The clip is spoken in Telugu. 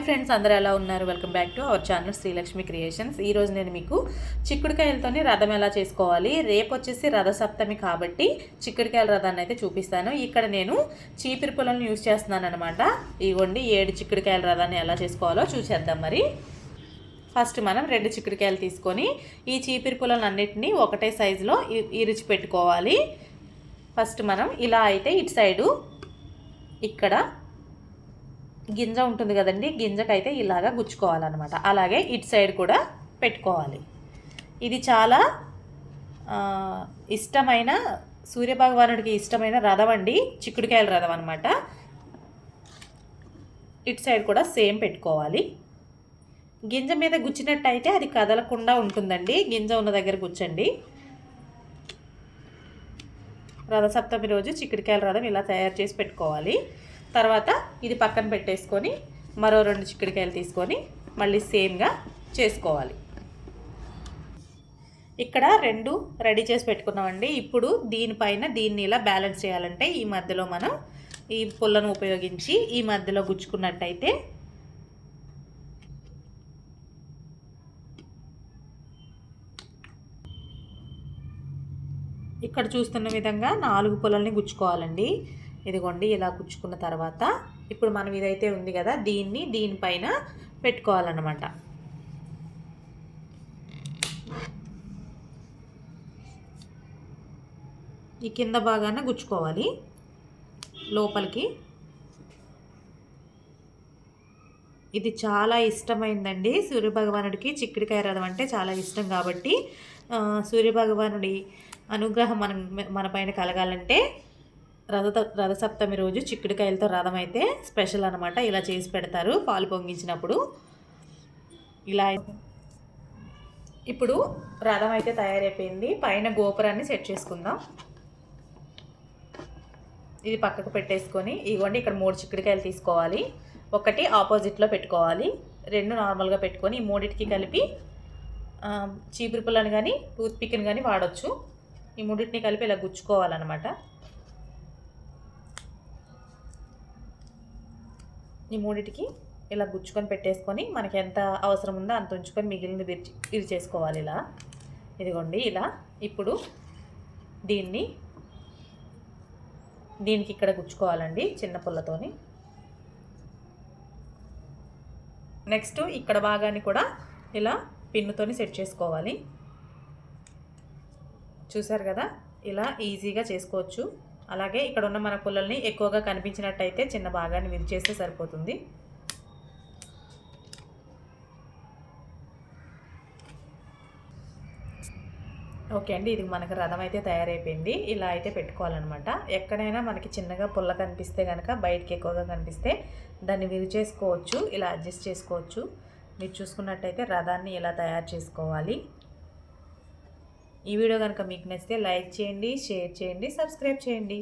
హాయ్ ఫ్రెండ్స్, అందరూ ఎలా ఉన్నారు? Welcome back to our channel Srilakshmi creations. ఈరోజు నేను మీకు చిక్కుడుకాయలతోని రథం ఎలా చేసుకోవాలి, రేపు వచ్చేసి రథసప్తమి కాబట్టి చిక్కుడుకాయల రథాన్ని అయితే చూపిస్తాను. ఇక్కడ నేను చీపిరి పుల్లలను యూజ్ చేస్తున్నాను అనమాట. ఇవ్వండి 7 చిక్కుడుకాయల రథాన్ని ఎలా చేసుకోవాలో చూసేద్దాం. మరి ఫస్ట్ మనం 2 చిక్కుడుకాయలు తీసుకొని ఈ చీపిరి పుల్లలన్నిటినీ ఒకటే సైజులో ఇరిచి పెట్టుకోవాలి. ఫస్ట్ మనం ఇలా అయితే ఇటు సైడు ఇక్కడ గింజ ఉంటుంది కదండి, గింజకైతే ఇలాగా గుచ్చుకోవాలన్నమాట. అలాగే ఇటు సైడ్ కూడా పెట్టుకోవాలి. ఇది చాలా ఇష్టమైన సూర్యభగవానుడికి ఇష్టమైన రథం అండి, చిక్కుడుకాయల రథం అనమాట. ఇటు సైడ్ కూడా సేమ్ పెట్టుకోవాలి. గింజ మీద గుచ్చినట్టయితే అది కదలకుండా ఉంటుందండి. గింజ ఉన్న దగ్గర గుచ్చండి. రథసప్తమి రోజు చిక్కుడుకాయల రథం ఇలా తయారు చేసి పెట్టుకోవాలి. తర్వాత ఇది పక్కన పెట్టేసుకొని మరో 2 చిక్కుడుకాయలు తీసుకొని మళ్ళీ సేమ్గా చేసుకోవాలి. ఇక్కడ 2 రెడీ చేసి పెట్టుకున్నామండి. ఇప్పుడు దీనిపైన దీన్ని ఇలా బ్యాలెన్స్ చేయాలంటే ఈ మధ్యలో మనం ఈ పుల్లను ఉపయోగించి ఈ మధ్యలో గుచ్చుకున్నట్టయితే ఇక్కడ చూస్తున్న విధంగా 4 పుల్లల్ని గుచ్చుకోవాలండి. ఇదిగోండి ఇలా గుచ్చుకున్న తర్వాత ఇప్పుడు మనం ఇదైతే ఉంది కదా, దీనిపైన పెట్టుకోవాలన్నమాట. ఈ కింద భాగాన గుచ్చుకోవాలి లోపలికి. ఇది చాలా ఇష్టమైందండి సూర్యభగవానుడికి. చిక్కుడుకాయ రథం అంటే చాలా ఇష్టం కాబట్టి సూర్యభగవానుడి అనుగ్రహం మన పైన కలగాలంటే రథసప్తమి రోజు చిక్కుడుకాయలతో రథం అయితే స్పెషల్ అనమాట. ఇలా చేసి పెడతారు పాలు పొంగించినప్పుడు. ఇలా ఇప్పుడు రథం అయితే తయారైపోయింది. పైన గోపురాన్ని సెట్ చేసుకుందాం. ఇది పక్కకు పెట్టేసుకొని ఇదిగోండి ఇక్కడ 3 చిక్కుడుకాయలు తీసుకోవాలి. ఒకటి ఆపోజిట్లో పెట్టుకోవాలి, 2 నార్మల్గా పెట్టుకొని ఈ మూడింటికి కలిపి చీపురు పుల్లని కానీ టూత్ పిక్ని కానీ వాడచ్చు. ఈ మూడింటిని కలిపి ఇలా గుచ్చుకోవాలన్నమాట. ఈ మూడింటికి ఇలా గుచ్చుకొని పెట్టేసుకొని మనకి ఎంత అవసరం ఉందో అంత ఉంచుకొని మిగిలిన ఇది చేసుకోవాలి ఇలా. ఇదిగోండి ఇలా. ఇప్పుడు దీనికి ఇక్కడ గుచ్చుకోవాలండి చిన్న పుల్లతోని. నెక్స్ట్ ఇక్కడ భాగాన్ని కూడా ఇలా పిన్నుతోని సెట్ చేసుకోవాలి. చూసారు కదా, ఇలా ఈజీగా చేసుకోవచ్చు. అలాగే ఇక్కడ ఉన్న మన పుల్లల్ని ఎక్కువగా కనిపించినట్టయితే చిన్న భాగాన్ని విరిచేస్తే సరిపోతుంది. ఓకే అండి, ఇది మనకు రథం అయితే తయారైపోయింది. ఇలా అయితే పెట్టుకోవాలన్నమాట. ఎక్కడైనా మనకి చిన్నగా పుల్ల కనిపిస్తే కనుక, బయటికి ఎక్కువగా కనిపిస్తే దాన్ని విరిచేసుకోవచ్చు, ఇలా అడ్జస్ట్ చేసుకోవచ్చు. మీరు చూసుకున్నట్టయితే రథాన్ని ఇలా తయారు చేసుకోవాలి. ఈ వీడియో కనుక మీకు నచ్చితే లైక్ చేయండి, షేర్ చేయండి, సబ్స్క్రైబ్ చేయండి.